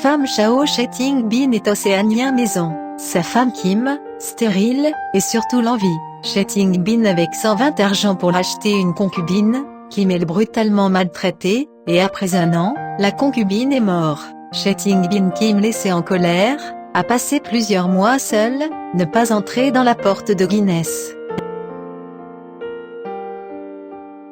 femme Chao Cheting-bin est océanien maison. Sa femme Kim, stérile, et surtout l'envie. Cheting-bin avec 120 argent pour acheter une concubine, Kim est brutalement maltraitée, et après 1 an, la concubine est morte. Cheting-bin Kim laissé en colère, a passé plusieurs mois seul, ne pas entrer dans la porte de Guinness.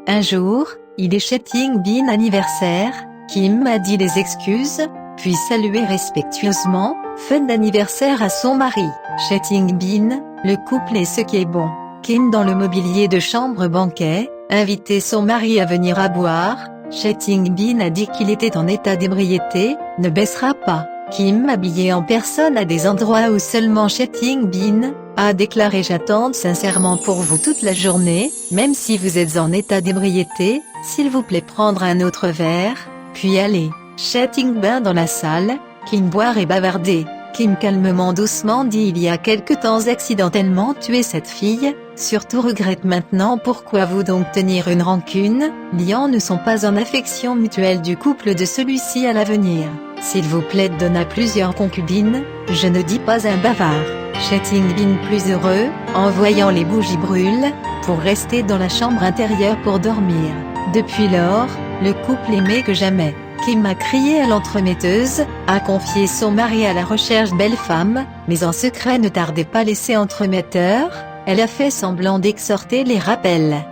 Un jour, il est Cheting-bin anniversaire, Kim a dit des excuses, puis salué respectueusement, fête d'anniversaire à son mari. Cheting-bin, le couple est ce qui est bon. Kim dans le mobilier de chambre banquet, invité son mari à venir à boire, Cheting-bin a dit qu'il était en état d'ébriété, ne baissera pas. Kim habillé en personne à des endroits où seulement Cheting-bin, a déclaré j'attends sincèrement pour vous toute la journée, même si vous êtes en état d'ébriété, s'il vous plaît prendre un autre verre, puis aller. Cheting-bin dans la salle, Kim boire et bavarder. Kim calmement doucement dit il y a quelque temps accidentellement tué cette fille, surtout regrette maintenant pourquoi vous donc tenir une rancune, liens ne sont pas en affection mutuelle du couple de celui-ci à l'avenir. S'il vous plaît donna plusieurs concubines, je ne dis pas un bavard. Cheting-bin plus heureux, en voyant les bougies brûlent, pour rester dans la chambre intérieure pour dormir. Depuis lors, le couple aimait que jamais. Kim a crié à l'entremetteuse, a confié son mari à la recherche belle femme, mais en secret ne tardait pas laisser entremetteur, elle a fait semblant d'exhorter les rappels.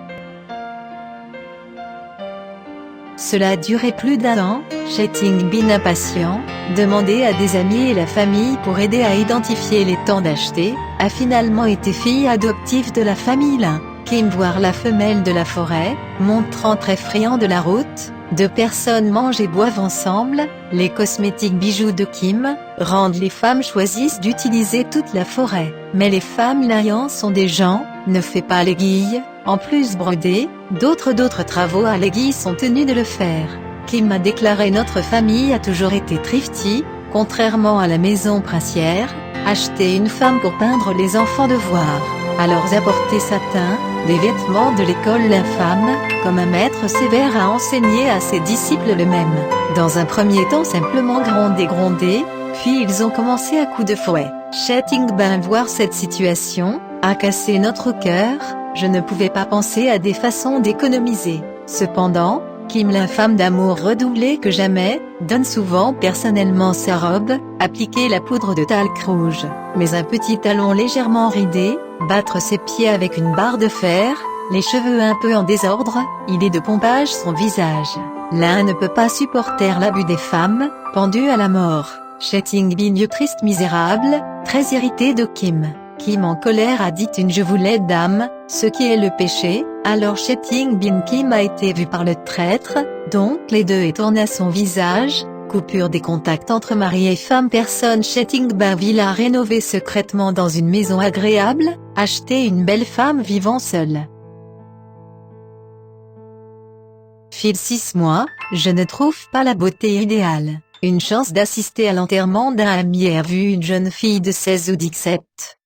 Cela a duré plus d'1 an, Cheting-bin impatient, demandé à des amis et la famille pour aider à identifier les temps d'acheter, a finalement été fille adoptive de la famille Lin. Kim voir la femelle de la forêt, montrant très friand de la route, 2 personnes mangent et boivent ensemble, les cosmétiques bijoux de Kim, rendent les femmes choisissent d'utiliser toute la forêt. Mais les femmes Lian sont des gens, ne fait pas l'aiguille, en plus broder, d'autres travaux à l'aiguille sont tenus de le faire. Kim a déclaré notre famille a toujours été thrifty, contrairement à la maison princière, acheter une femme pour peindre les enfants devoirs. Alors apporter satin, des vêtements de l'école l'infâme, comme un maître sévère a enseigné à ses disciples le même. Dans un premier temps simplement gronder, puis ils ont commencé à coups de fouet. Cheting-bin voir cette situation, a cassé notre cœur, je ne pouvais pas penser à des façons d'économiser. Cependant, Kim l'infâme d'amour redoublé que jamais, donne souvent personnellement sa robe, appliquer la poudre de talc rouge, mais un petit talon légèrement ridé, battre ses pieds avec une barre de fer, les cheveux un peu en désordre, il est de pompage son visage. L'un ne peut pas supporter l'abus des femmes, pendu à la mort. Cheting-bin triste misérable, très irrité de Kim. Kim en colère a dit une je voulais dame, ce qui est le péché, alors Cheting-bin Kim a été vu par le traître, donc les deux est tourné à son visage, coupure des contacts entre mari et femme personne Cheting-bin villa rénové secrètement dans une maison agréable, acheter une belle femme vivant seule. Fil 6 mois, je ne trouve pas la beauté idéale. Une chance d'assister à l'enterrement d'un ami a vu une jeune fille de 16 ou 17.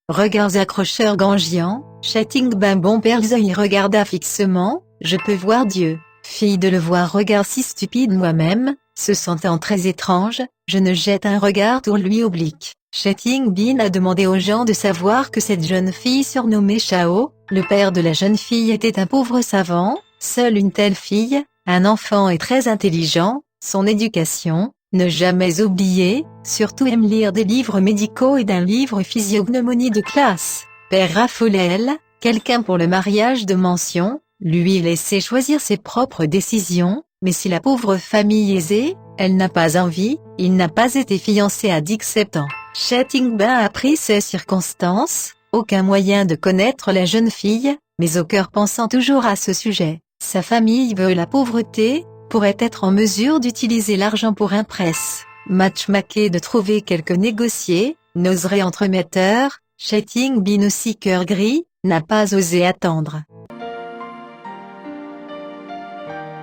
Regards accrocheurs gangiants, Cheting-bin bon père y regarda fixement, je peux voir Dieu. Fille de le voir regard si stupide moi-même, se sentant très étrange, je ne jette un regard tour lui oblique. Cheting-bin a demandé aux gens de savoir que cette jeune fille surnommée Chao, le père de la jeune fille était un pauvre savant, seule une telle fille, un enfant est très intelligent, son éducation, ne jamais oublier, surtout aime lire des livres médicaux et d'un livre physiognomonie de classe. Père Raphaël, quelqu'un pour le mariage de mention, lui laisser choisir ses propres décisions, mais si la pauvre famille aisée, elle n'a pas envie, il n'a pas été fiancé à 17 ans. Cheting-bin a appris ces circonstances, aucun moyen de connaître la jeune fille, mais au cœur pensant toujours à ce sujet. Sa famille veut la pauvreté, pourrait être en mesure d'utiliser l'argent pour un presse. Matchmaker de trouver quelques négociés, n'oserait entremetteur, Cheting-bin aussi cœur gris, n'a pas osé attendre.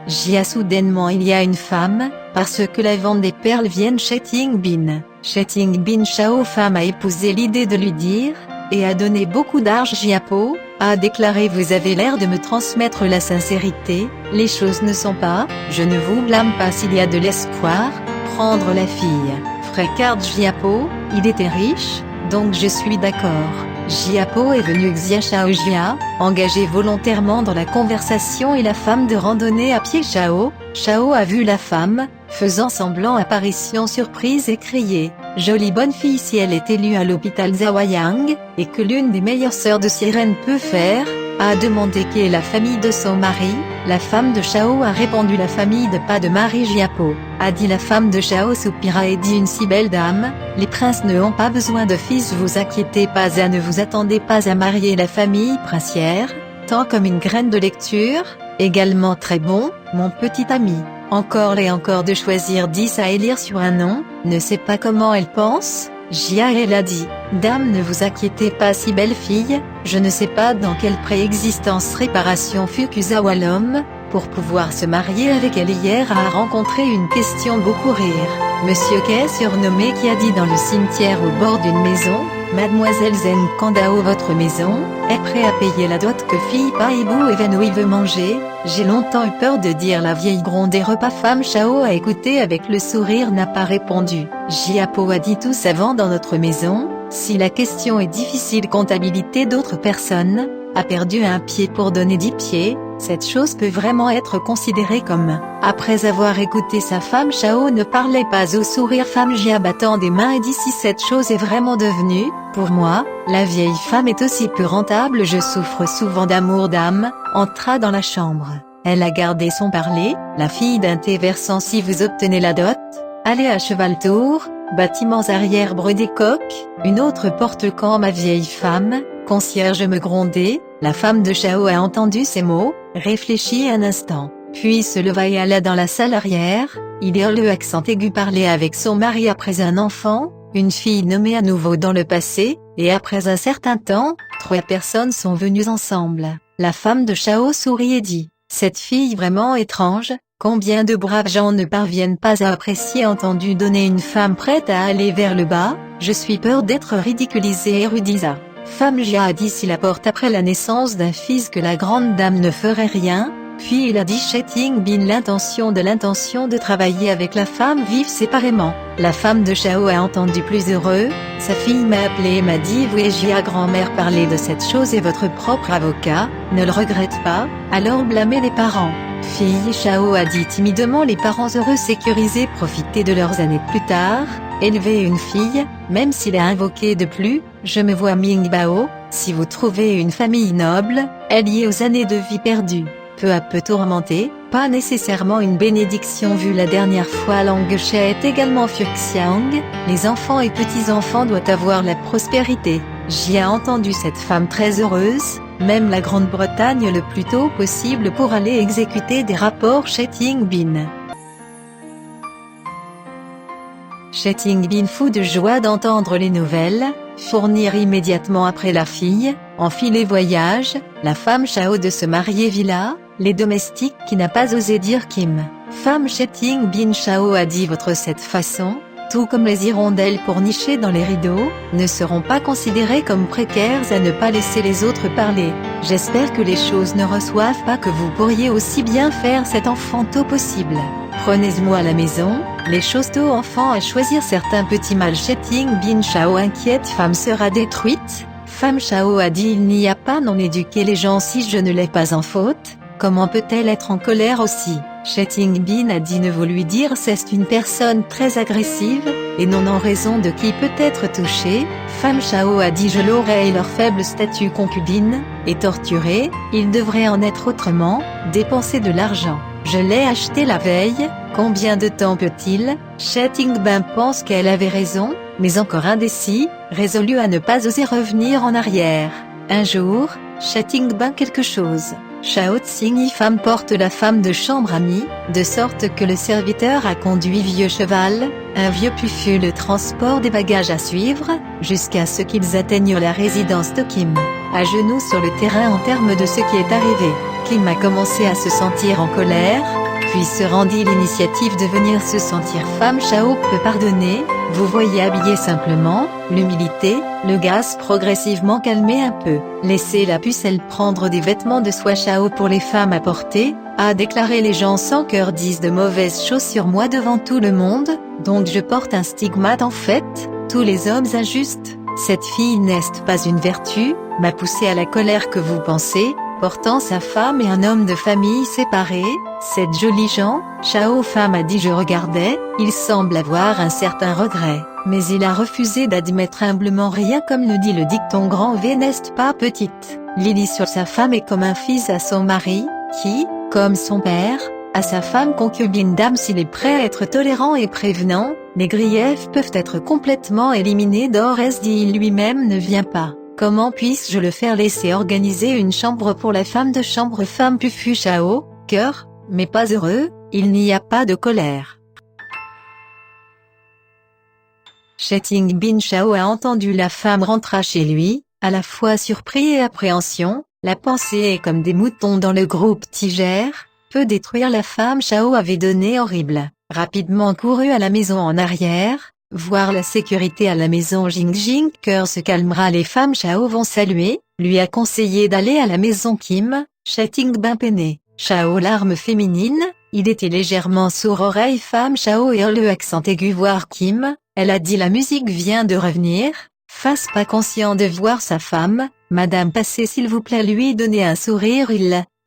Jia soudainement il y a une femme, parce que la vente des perles viennent Cheting-bin. Cheting-bin Chao femme a épousé l'idée de lui dire, et a donné beaucoup d'argent Jiapo, a déclaré vous avez l'air de me transmettre la sincérité, les choses ne sont pas, je ne vous blâme pas s'il y a de l'espoir, prendre la fille. Regarde Jiapo, il était riche, donc je suis d'accord. Jiapo est venu Xia Shaojia, engagé volontairement dans la conversation et la femme de randonnée à pied Shao. Shao a vu la femme, faisant semblant apparition surprise et crié « Jolie bonne fille si elle est élue à l'hôpital Zawayang, et que l'une des meilleures sœurs de sirène peut faire ?» a demandé qui est la famille de son mari. La femme de Shao a répondu la famille de pas de Marie Jiapo. A dit la femme de Shao soupira et dit une si belle dame, les princes ne ont pas besoin de fils, vous inquiétez pas ne vous attendez pas à marier la famille princière, tant comme une graine de lecture, également très bon, mon petit ami. Encore et encore de choisir 10 à élire sur un nom, ne sait pas comment elle pense. Jia elle a dit, dame ne vous inquiétez pas si belle fille, je ne sais pas dans quelle préexistence réparation Fukuzawa l'homme, pour pouvoir se marier avec elle hier a rencontré une question beaucoup rire. Monsieur Kei surnommé qui a dit dans le cimetière au bord d'une maison, Mademoiselle Zen Kandao votre maison, est prêt à payer la dot que fille Paibou évanoui veut manger. J'ai longtemps eu peur de dire la vieille grondée repas femme Shao a écouté avec le sourire n'a pas répondu. Jiapo a dit tout savant dans notre maison, si la question est difficile comptabilité d'autres personnes, a perdu un pied pour donner 10 pieds, cette chose peut vraiment être considérée comme. Après avoir écouté sa femme Shao ne parlait pas au sourire femme Jia battant des mains et dit si cette chose est vraiment devenue, pour moi, la vieille femme est aussi peu rentable je souffre souvent d'amour d'âme, entra dans la chambre. Elle a gardé son parler, la fille d'un thé versant si vous obtenez la dot, allez à cheval tour, bâtiments arrière brodés coq, une autre porte quand ma vieille femme, concierge me grondait, la femme de Shao a entendu ces mots, réfléchit un instant, puis se leva et alla dans la salle arrière, il eurent le accent aigu parler avec son mari après un enfant, une fille nommée à nouveau dans le passé, et après un certain temps, 3 personnes sont venues ensemble. La femme de Shao sourit et dit, cette fille vraiment étrange, combien de braves gens ne parviennent pas à apprécier entendu donner une femme prête à aller vers le bas, je suis peur d'être ridiculisée et rudisa. Femme Jia a dit s'il apporte après la naissance d'un fils que la grande dame ne ferait rien, puis il a dit Sheting Bin l'intention de travailler avec la femme vivent séparément. La femme de Shao a entendu plus heureux, sa fille m'a appelé et m'a dit vous et Jia grand-mère parler de cette chose et votre propre avocat, ne le regrette pas, alors blâmez les parents. Fille Shao a dit timidement les parents heureux sécurisés profiter de leurs années plus tard, élever une fille, même s'il a invoqué de plus, je me vois Ming Bao, si vous trouvez une famille noble, liée aux années de vie perdues, peu à peu tourmentée, pas nécessairement une bénédiction vu la dernière fois Langue She est également Fuxiang, les enfants et petits-enfants doivent avoir la prospérité. J'y ai entendu cette femme très heureuse, même la Grande-Bretagne le plus tôt possible pour aller exécuter des rapports chez Ting Bin. Sheting Bin fou de joie d'entendre les nouvelles, fournir immédiatement après la fille, enfiler voyage, la femme Shao de se marier villa, les domestiques qui n'a pas osé dire Kim. Femme Sheting Bin Shao a dit votre cette façon, tout comme les hirondelles pour nicher dans les rideaux, ne seront pas considérées comme précaires à ne pas laisser les autres parler. J'espère que les choses ne reçoivent pas que vous pourriez aussi bien faire cet enfant tôt possible. Prenez-moi à la maison, les choses tôt enfant à choisir certains petits mâles Sheting Bin Shao inquiète femme sera détruite. Femme Shao a dit il n'y a pas non éduqué les gens si je ne l'ai pas en faute, comment peut-elle être en colère aussi? Sheting Bin a dit ne vous lui dire c'est une personne très agressive, et non en raison de qui peut être touchée. Femme Shao a dit je l'aurais et leur faible statut concubine, et torturée, il devrait en être autrement, dépenser de l'argent. Je l'ai acheté la veille, combien de temps peut-il? Sheting Bin pense qu'elle avait raison, mais encore indécis, résolu à ne pas oser revenir en arrière. Un jour, Sheting Bin quelque chose. Shao Tsing femme porte la femme de chambre amie, de sorte que le serviteur a conduit vieux cheval, un vieux puffu le transport des bagages à suivre, jusqu'à ce qu'ils atteignent la résidence de Kim. À genoux sur le terrain en termes de ce qui est arrivé, Kim a commencé à se sentir en colère, puis se rendit l'initiative de venir se sentir femme Shao peut pardonner, vous voyez habillé simplement, l'humilité, le gaz progressivement calmé un peu, laissez la pucelle prendre des vêtements de soie Shao pour les femmes à porter, a déclaré les gens sans cœur disent de mauvaises choses sur moi devant tout le monde, Donc je porte un stigmate en fait, tous les hommes injustes, cette fille n'est pas une vertu, m'a poussé à la colère que vous pensez, portant sa femme et un homme de famille séparés, cette jolie Jean, Chao femme a dit je regardais, il semble avoir un certain regret, mais il a refusé d'admettre humblement rien comme le dit le dicton grand V n'est pas petite, Lily sur sa femme est comme un fils à son mari, qui, comme son père, à sa femme concubine d'âme s'il est prêt à être tolérant et prévenant, les griefs peuvent être complètement éliminés d'Ores dit il lui-même ne vient pas. Comment puis-je le faire laisser organiser une chambre pour la femme de chambre femme Pufu Chao, cœur, mais pas heureux, il n'y a pas de colère. Sheting Bin Chao a entendu la femme rentra chez lui, à la fois surpris et appréhension, la pensée est comme des moutons dans le groupe Tiger, peut détruire la femme Chao avait donné horrible, rapidement couru à la maison en arrière, voir la sécurité à la maison Jing Jing cœur se calmera les femmes Chao vont saluer, lui a conseillé d'aller à la maison Kim, Sheting Bin peiné, Chao larme féminine, il était légèrement sourd oreille femme Chao et le accent aigu voir Kim, elle a dit la musique vient de revenir, face pas conscient de voir sa femme, madame passez s'il vous plaît lui donner un sourire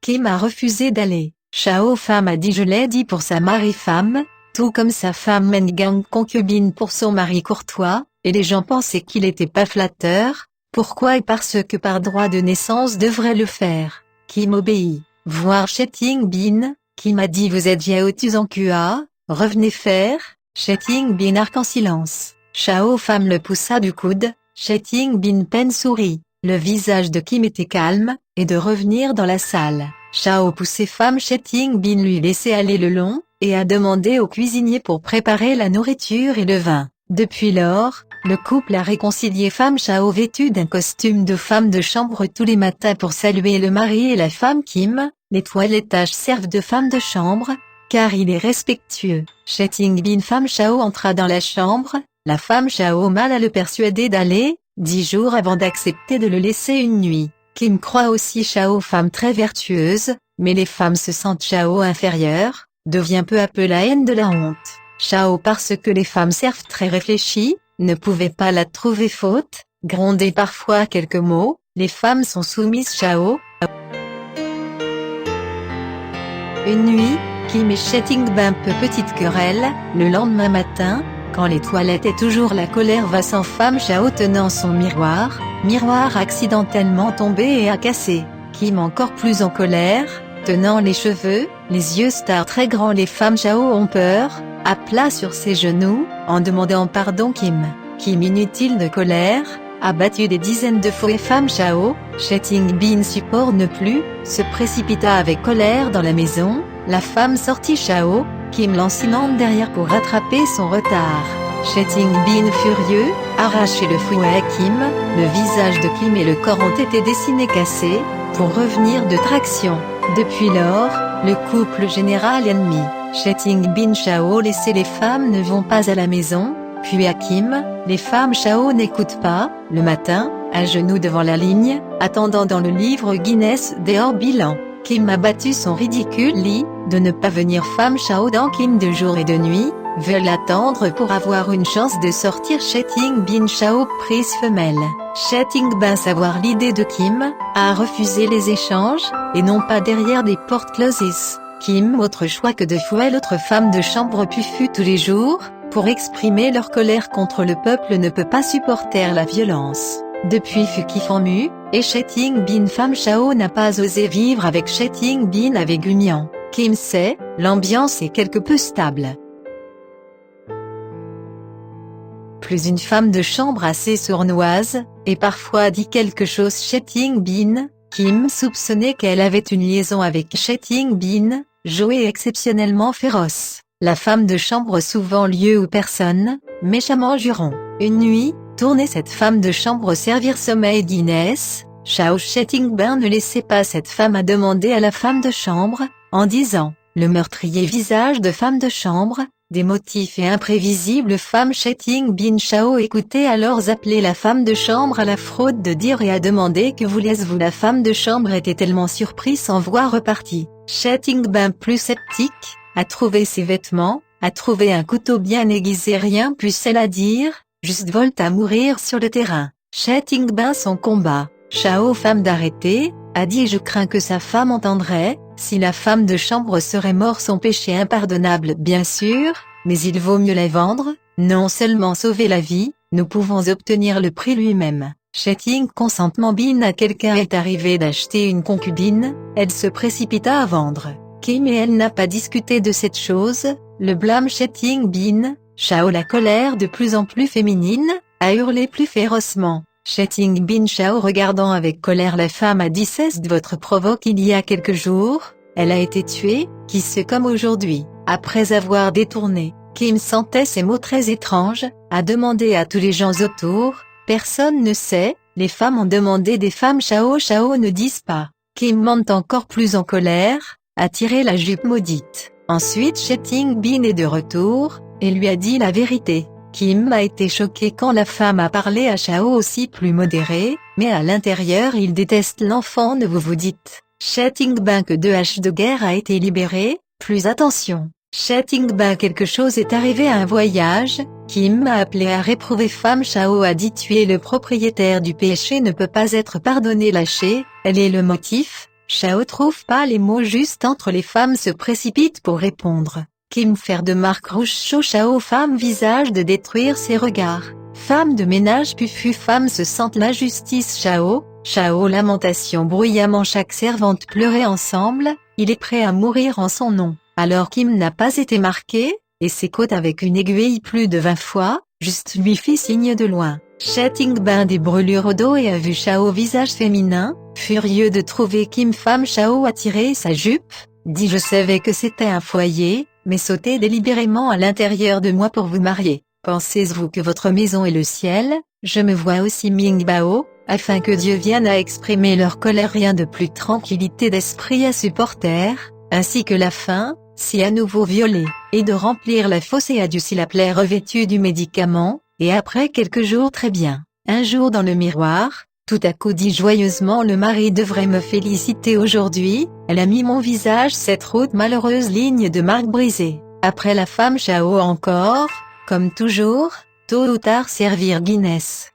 Kim a refusé d'aller, Chao femme a dit je l'ai dit pour sa mari-femme, tout comme sa femme Mengang concubine pour son mari courtois, et les gens pensaient qu'il était pas flatteur, pourquoi et parce que par droit de naissance devrait le faire, Kim obéit, voir Sheting Bin, Kim a dit vous êtes Yao Tuzan-Kua, revenez faire, Sheting Bin arc en silence, Chao femme le poussa du coude, Sheting Bin peine sourit, le visage de Kim était calme, et de revenir dans la salle, Chao poussait femme Sheting Bin lui laisser aller le long, et a demandé au cuisinier pour préparer la nourriture et le vin. Depuis lors, le couple a réconcilié femme Chao vêtue d'un costume de femme de chambre tous les matins pour saluer le mari et la femme Kim, les toilettages servent de femme de chambre, car il est respectueux. Sheting Bin femme Chao entra dans la chambre, la femme Chao mal à le persuader d'aller, 10 jours avant d'accepter de le laisser une nuit. Kim croit aussi Chao femme très vertueuse, mais les femmes se sentent Chao inférieures, devient peu à peu la haine de la honte. Chao parce que les femmes servent très réfléchies, ne pouvait pas la trouver faute, gronder parfois quelques mots, les femmes sont soumises Chao. Une nuit, Kim et Sheting Bin peu petite querelle, le lendemain matin, quand les toilettes est toujours la colère va sans femme Chao tenant son miroir accidentellement tombé et a cassé, Kim encore plus en colère, tenant les cheveux, les yeux stars très grands les femmes Chao ont peur, à plat sur ses genoux, en demandant pardon Kim inutile de colère, a battu des dizaines de fois les femmes Chao, Sheting Bin supporte plus, se précipita avec colère dans la maison, la femme sortit Chao, Kim lancinante derrière pour rattraper son retard. Sheting Bin furieux, arraché le fouet à Kim, le visage de Kim et le corps ont été dessinés cassés, pour revenir de traction. Depuis lors, le couple général ennemi, Sheting Bin Chao laissez les femmes ne vont pas à la maison, puis à Kim, les femmes Chao n'écoutent pas, le matin, à genoux devant la ligne, attendant dans le livre Guinness des hors bilan. Kim a battu son ridicule lit, de ne pas venir femme Chao dans Kim de jour et de nuit, veulent attendre pour avoir une chance de sortir Sheting Bin Chao prise femelle. Sheting Bin savoir l'idée de Kim, a refusé les échanges, et non pas derrière des portes closes. Kim autre choix que de fouer l'autre femme de chambre Pufu tous les jours, pour exprimer leur colère contre le peuple ne peut pas supporter la violence. Depuis Fukifanmu, et Sheting Bin femme Chao n'a pas osé vivre avec Sheting Bin avec Union. Kim sait, l'ambiance est quelque peu stable. Plus une femme de chambre assez sournoise, et parfois dit quelque chose Sheting Bin, Kim soupçonnait qu'elle avait une liaison avec Sheting Bin, jouée exceptionnellement féroce. La femme de chambre souvent lieu où personne, méchamment jurons. Une nuit, tournait cette femme de chambre servir sommeil Guinness, Chao Sheting Bin ne laissait pas cette femme à demander à la femme de chambre, en disant, le meurtrier visage de femme de chambre, des motifs et imprévisibles femme Sheting Bin Chao écoutait alors appeler la femme de chambre à la fraude de dire et à demander que voulez-vous la femme de chambre était tellement surprise sans voir reparti. Sheting Bin plus sceptique, a trouvé ses vêtements, a trouvé un couteau bien aiguisé, rien puisse-elle à dire, juste volte à mourir sur le terrain. Che Tingbin son combat, Shao femme d'arrêter, a dit je crains que sa femme entendrait, si la femme de chambre serait morte son péché impardonnable bien sûr, mais il vaut mieux la vendre, non seulement sauver la vie, nous pouvons obtenir le prix lui-même. Che Ting consentement Bin à quelqu'un est arrivé d'acheter une concubine, elle se précipita à vendre. Kim et elle n'a pas discuté de cette chose, le blâme Che Ting Bin, Shao la colère de plus en plus féminine, a hurlé plus férocement. Che Ting Bin Shao regardant avec colère la femme a dit cesse de votre provoque il y a quelques jours, elle a été tuée, qui sait comme aujourd'hui, après avoir détourné. Kim sentait ces mots très étranges, a demandé à tous les gens autour, personne ne sait, les femmes ont demandé des femmes Shao ne disent pas. Kim monte encore plus en colère, a tiré la jupe maudite. Ensuite Che Ting Bin est de retour, et lui a dit la vérité. Kim a été choqué quand la femme a parlé à Shao aussi plus modéré, mais à l'intérieur il déteste l'enfant ne vous dites. Che Tingbin que 2 haches de guerre a été libéré, plus attention. Che Tingbin quelque chose est arrivé à un voyage, Kim a appelé à réprouver femme Shao a dit tuer le propriétaire du péché ne peut pas être pardonné lâché, elle est le motif, Shao trouve pas les mots justes entre les femmes se précipite pour répondre. Kim faire de marque rouge chaud Shao femme visage de détruire ses regards, femme de ménage fut femme se sente la justice Shao lamentation bruyamment chaque servante pleurait ensemble, il est prêt à mourir en son nom. Alors Kim n'a pas été marqué, et ses côtes avec une aiguille plus de 20 fois, juste lui fit signe de loin. Che Tingbin des brûlures au dos et a vu Shao visage féminin, furieux de trouver Kim femme Shao a tiré sa jupe, dit je savais que c'était un foyer, mais sautez délibérément à l'intérieur de moi pour vous marier. Pensez-vous que votre maison est le ciel, je me vois aussi Ming Bao, afin que Dieu vienne à exprimer leur colère rien de plus tranquillité d'esprit à supporter, ainsi que la faim, si à nouveau violée, et de remplir la fosse et adieu si la plaie revêtue du médicament, et après quelques jours très bien, un jour dans le miroir, tout à coup dit joyeusement le mari devrait me féliciter aujourd'hui, elle a mis mon visage cette route malheureuse ligne de marque brisée, après la femme Shao encore, comme toujours, tôt ou tard servir Guinness.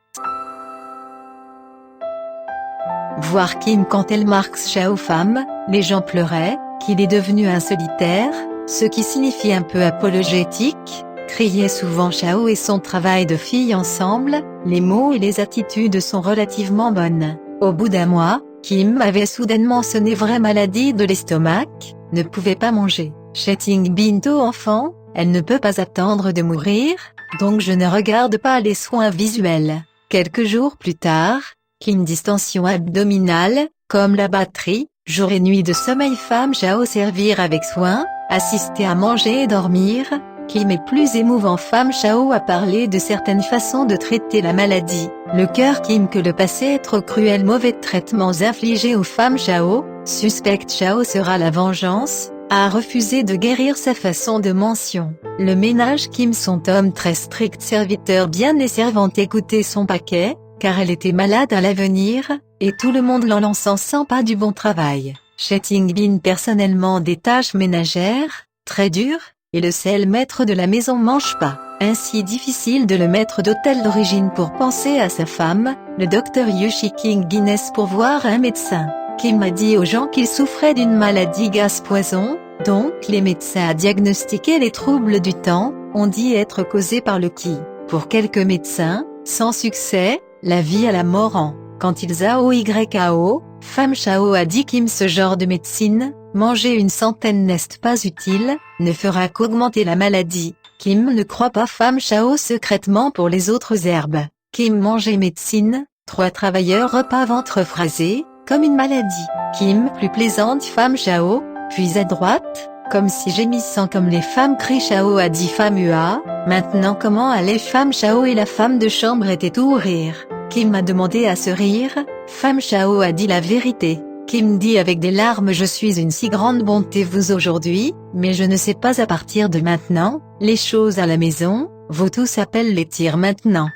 Voir Kim quand elle marque Shao femme, les gens pleuraient, qu'il est devenu un solitaire, ce qui signifie un peu apologétique, criait souvent Shao et son travail de fille ensemble, les mots et les attitudes sont relativement bonnes. Au bout d'un mois, Kim avait soudainement sonné vraie maladie de l'estomac, ne pouvait pas manger. Che Tingbin enfant, elle ne peut pas attendre de mourir, donc je ne regarde pas les soins visuels. Quelques jours plus tard, Kim distension abdominale, comme la batterie, jour et nuit de sommeil femme Shao servir avec soin, assister à manger et dormir, Kim est plus émouvant femme Shao a parlé de certaines façons de traiter la maladie, le cœur Kim que le passé être cruel mauvais traitements infligés aux femmes Shao, suspecte Shao sera la vengeance, a refusé de guérir sa façon de mention. Le ménage Kim son homme très strict serviteur bien et servante écoutait son paquet, car elle était malade à l'avenir, et tout le monde l'en lançant sans pas du bon travail. Che Tingbin personnellement des tâches ménagères, très dures, et le seul maître de la maison mange pas. Ainsi difficile de le maître d'hôtel d'origine pour penser à sa femme, le docteur Yushi King Guinness pour voir un médecin. Kim a dit aux gens qu'il souffrait d'une maladie gaz-poison, donc les médecins a diagnostiqué les troubles du temps, on dit être causés par le ki. Pour quelques médecins, sans succès, la vie à la mort en. Quand ils AOYAO, femme Shao a dit Kim ce genre de médecine, manger une centaine n'est pas utile, ne fera qu'augmenter la maladie. Kim ne croit pas femme Shao secrètement pour les autres herbes. Kim manger médecine, 3 travailleurs repas ventre phrasé, comme une maladie. Kim plus plaisante femme Shao, puis à droite, comme si gémissant comme les femmes cri Shao a dit femme Ua, maintenant comment allait femme Shao et la femme de chambre était tout rire. Kim a demandé à se rire, femme Shao a dit la vérité. Kim dit avec des larmes je suis une si grande bonté vous aujourd'hui, mais je ne sais pas à partir de maintenant, les choses à la maison, vous tous appellent les tirs maintenant.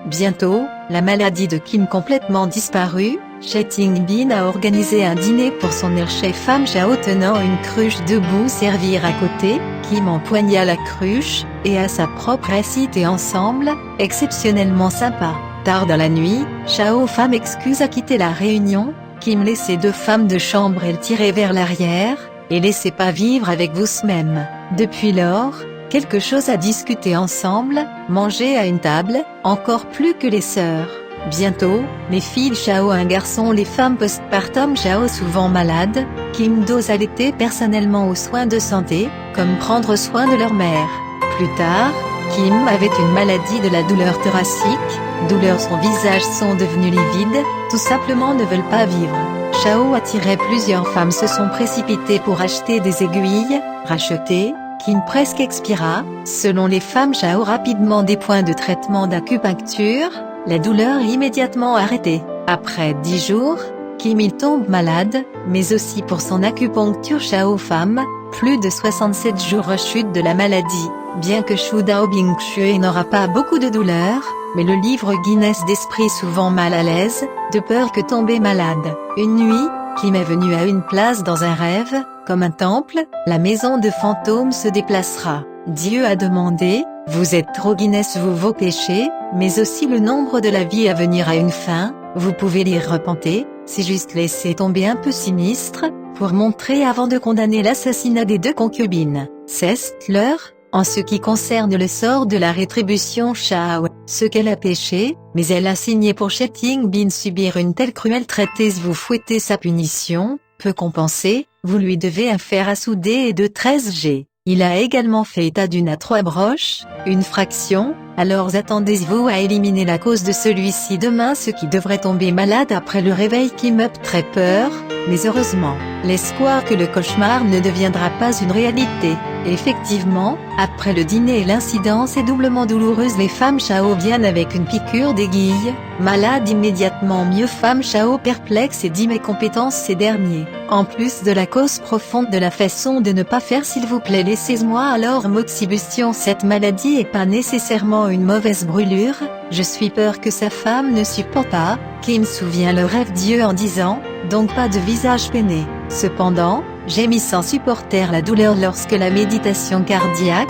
Bientôt, la maladie de Kim complètement disparue, Chetting Bin a organisé un dîner pour son chef femme Chao tenant une cruche debout servir à côté, Kim empoigna la cruche, et à sa propre assiette et ensemble, exceptionnellement sympa. Tard dans la nuit, Chao femme excuse à quitter la réunion, Kim laissait 2 femmes de chambre et le tirer vers l'arrière, et laissez pas vivre avec vous-même. Depuis lors, quelque chose à discuter ensemble, manger à une table, encore plus que les sœurs. Bientôt, les filles Chao un garçon les femmes postpartum Chao souvent malades, Kim dose allaiter personnellement aux soins de santé, comme prendre soin de leur mère. Plus tard, Kim avait une maladie de la douleur thoracique, douleurs son visage sont devenus livides, tout simplement ne veulent pas vivre. Chao attirait plusieurs femmes se sont précipitées pour acheter des aiguilles, racheter, Kim presque expira, selon les femmes Chao rapidement des points de traitement d'acupuncture, la douleur immédiatement arrêtée. Après 10 jours, Kim il tombe malade, mais aussi pour son acupuncture Chao femme, plus de 67 jours rechute de la maladie. Bien que Shu Dao Bing Xue n'aura pas beaucoup de douleur, mais le livre Guinness d'esprit souvent mal à l'aise, de peur que tomber malade. Une nuit, Kim est venue à une place dans un rêve, comme un temple, la maison de fantômes se déplacera. Dieu a demandé, vous êtes trop Guinness vos péchés, mais aussi le nombre de la vie à venir à une fin, vous pouvez l'y repenter, c'est juste laisser tomber un peu sinistre, pour montrer avant de condamner l'assassinat des 2 concubines. C'est l'heure, en ce qui concerne le sort de la rétribution Chao, ce qu'elle a péché, mais elle a signé pour Chetting Bin subir une telle cruelle traitise vous fouettez sa punition, peu compensée, vous lui devez un fer à souder et de 13 G. Il a également fait état d'une à 3 broches, une fraction, alors attendez-vous à éliminer la cause de celui-ci demain ce qui devrait tomber malade après le réveil qui me fait très peur, mais heureusement, l'espoir que le cauchemar ne deviendra pas une réalité. Effectivement, après le dîner et l'incidence est doublement douloureuse les femmes Chao viennent avec une piqûre d'aiguille, malade immédiatement mieux femme Chao perplexe et dit mes compétences ces derniers. En plus de la cause profonde de la façon de ne pas faire s'il vous plaît laissez-moi alors moxibustion cette maladie est pas nécessairement une mauvaise brûlure, je suis peur que sa femme ne supporte pas, Kim souvient le rêve Dieu en disant, donc pas de visage peiné. Cependant, gémit sans supporter la douleur lorsque la méditation cardiaque,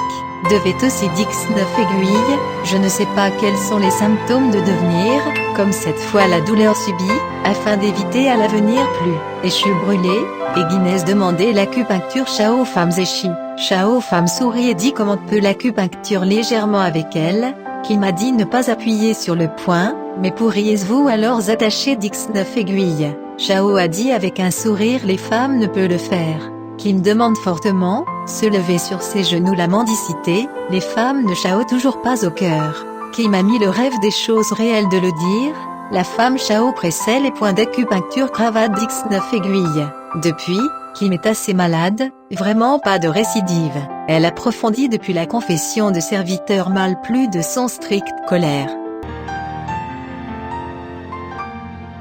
devait aussi X9 aiguilles, je ne sais pas quels sont les symptômes de devenir, comme cette fois la douleur subie, afin d'éviter à l'avenir plus, et je suis brûlé, et Guinness demandait l'acupuncture Chao femmes et Chi. Chao femme sourit et dit comment peut l'acupuncture légèrement avec elle, qui m'a dit ne pas appuyer sur le point, mais pourriez-vous alors attacher X9 aiguilles. Chao a dit avec un sourire les femmes ne peuvent le faire. Kim demande fortement, se lever sur ses genoux la mendicité, les femmes ne Chao toujours pas au cœur. Kim a mis le rêve des choses réelles de le dire, la femme Chao pressait les points d'acupuncture cravate X9 aiguilles. Depuis, Kim est assez malade, vraiment pas de récidive. Elle approfondit depuis la confession de serviteur mal plus de son stricte colère.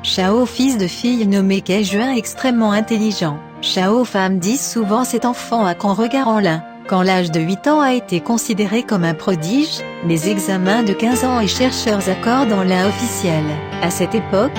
Chao fils de fille nommé Kei Juin extrêmement intelligent. Chao femme dit souvent cet enfant a qu'en regard en l'un. Quand l'âge de 8 ans a été considéré comme un prodige, les examens de 15 ans et chercheurs accordent en l'un officiel. À cette époque,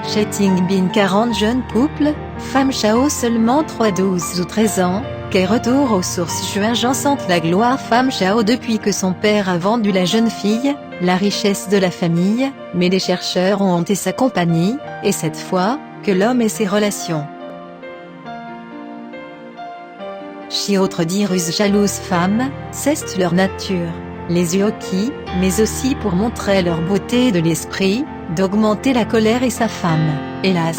Chetting Bin 40 jeunes couples, femme Chao seulement 3 12 ou 13 ans, Kei retour aux sources Juin Jean sente la gloire femme Chao depuis que son père a vendu la jeune fille, la richesse de la famille, mais les chercheurs ont hanté sa compagnie, et cette fois, que l'homme et ses relations. Chi autre dit ruse jalouse femme, c'est leur nature, les yeux qui, mais aussi pour montrer leur beauté de l'esprit, d'augmenter la colère et sa femme. Hélas,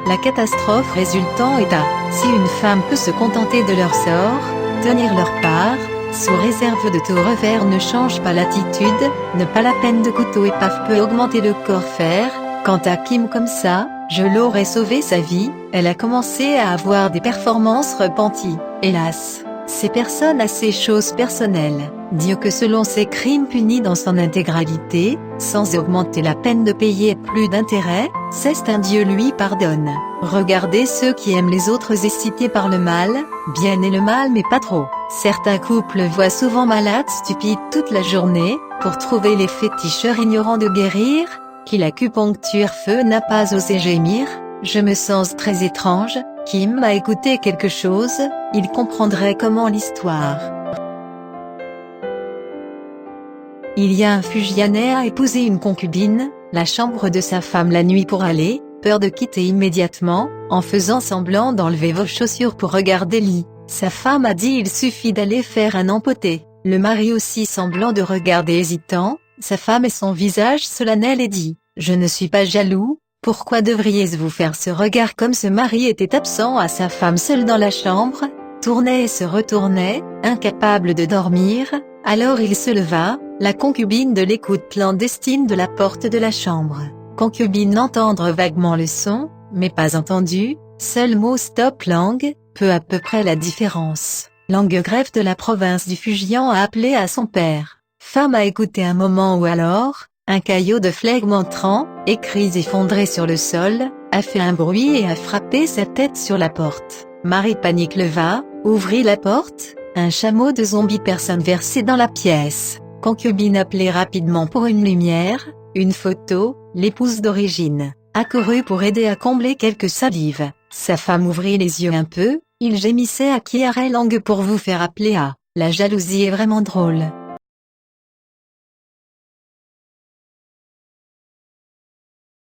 la catastrophe résultant est à, si une femme peut se contenter de leur sort, tenir leur part, sous réserve de tout revers ne change pas l'attitude, ne pas la peine de couteau épave peut augmenter le corps fer, quant à Kim comme ça, je l'aurais sauvé sa vie, elle a commencé à avoir des performances repenties. Hélas, ces personnes a ces choses personnelles, Dieu que selon ses crimes punis dans son intégralité, sans augmenter la peine de payer plus d'intérêt, c'est un Dieu lui pardonne. Regardez ceux qui aiment les autres excités par le mal, bien et le mal mais pas trop. Certains couples voient souvent malades stupides toute la journée, pour trouver les féticheurs ignorants de guérir, qui l'acupuncture feu n'a pas osé gémir, Je me sens très étrange, Kim a écouté quelque chose, il comprendrait comment l'histoire. Il y a un Fujianais a épousé une concubine, la chambre de sa femme la nuit pour aller, peur de quitter immédiatement, en faisant semblant d'enlever vos chaussures pour regarder lit. Sa femme a dit il suffit d'aller faire un empoté. Le mari aussi semblant de regarder hésitant, sa femme et son visage solennel et dit, je ne suis pas jaloux, pourquoi devriez-vous faire ce regard comme ce mari était absent à sa femme seule dans la chambre, tournait et se retournait, incapable de dormir, alors il se leva, la concubine de l'écoute clandestine de la porte de la chambre. Concubine entendre vaguement le son, mais pas entendu, seul mot stop langue, peu à peu près la différence. Langue greffe de la province du Fujian a appelé à son père. Femme a écouté un moment ou alors, un caillot de flegme entrant, écrits effondrés sur le sol, a fait un bruit et a frappé sa tête sur la porte. Mari panique leva, ouvrit la porte, un chameau de zombies personne versé dans la pièce. Concubine appelée rapidement pour une lumière, une photo, l'épouse d'origine, accourut pour aider à combler quelques salives. Sa femme ouvrit les yeux un peu, il gémissait à qui arrête langue pour vous faire appeler à. La jalousie est vraiment drôle.